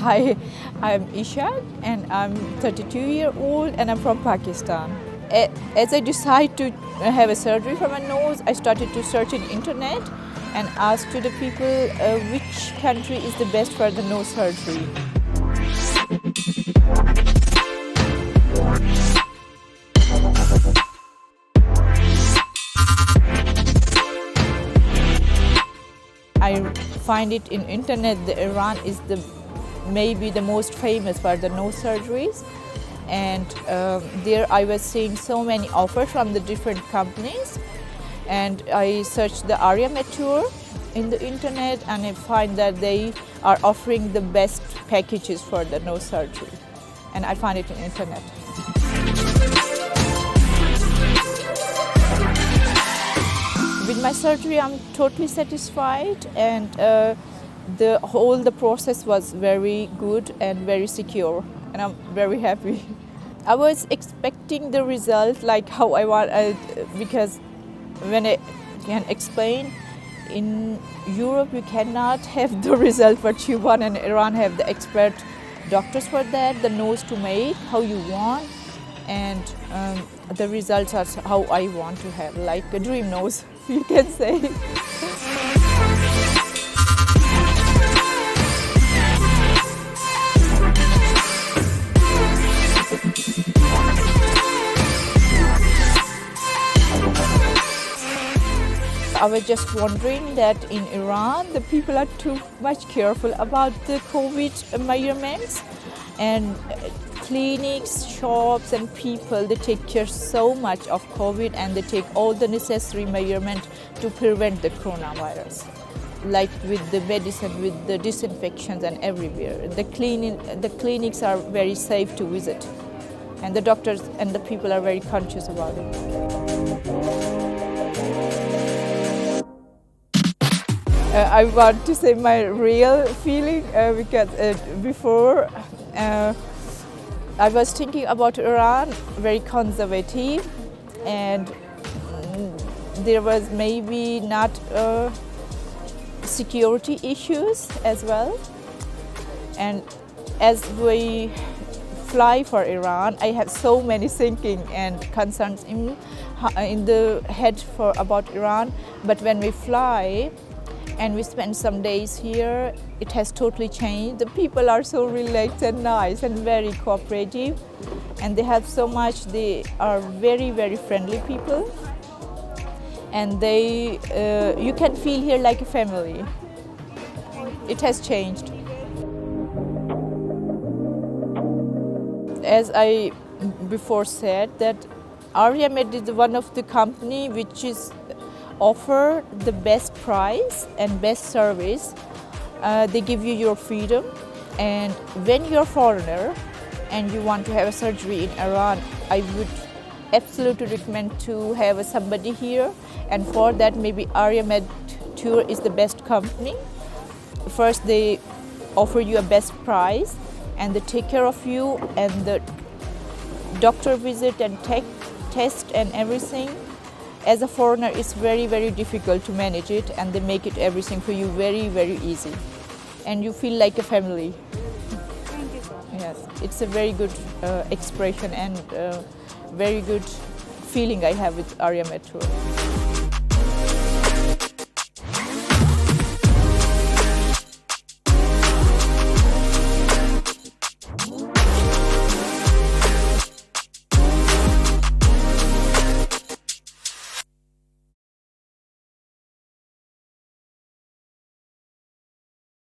Hi, I'm Ishaq and I'm 32-year-old and I'm from Pakistan. As I decided to have a surgery for my nose, I started to search in internet and ask to the people which country is the best for the nose surgery. I find it in internet that Iran is maybe the most famous for the nose surgeries, and there I was seeing so many offers from the different companies, and I searched the AriaMedTour in the internet and I find that they are offering the best packages for the nose surgery, and I find it in internet. With my surgery, I'm totally satisfied, and the process was very good and very secure, and I'm very happy. I was expecting the result like how I want, because when I can explain, in Europe you cannot have the result what you want, and Iran have the expert doctors for that, the nose to make how you want, and the results are how I want to have, like a dream nose, you can say. I was just wondering that in Iran, the people are too much careful about the COVID measurements, and clinics, shops and people, they take care so much of COVID, and they take all the necessary measurement to prevent the coronavirus. Like with the medicine, with the disinfections and everywhere. The clinics are very safe to visit, and the doctors and the people are very conscious about it. I want to say my real feeling because before I was thinking about Iran, very conservative, and there was maybe not security issues as well. And as we fly for Iran, I have so many thinking and concerns in the head about Iran. But when we fly, and we spend some days here, it has totally changed. The people are so relaxed and nice and very cooperative, and they have so much. They are very, very friendly people, and you can feel here like a family. It has changed. As I before said, that AriaMed is one of the company which is offer the best price and best service. They give you your freedom, and when you're a foreigner and you want to have a surgery in Iran, I would absolutely recommend to have somebody here, and for that maybe AriaMedTour is the best company. First they offer you a best price, and they take care of you, and the doctor visit and test and everything. As a foreigner, it's very, very difficult to manage it, and they make it everything for you very, very easy. And you feel like a family. Thank you. Yes, it's a very good expression and very good feeling I have with AriaMedTour.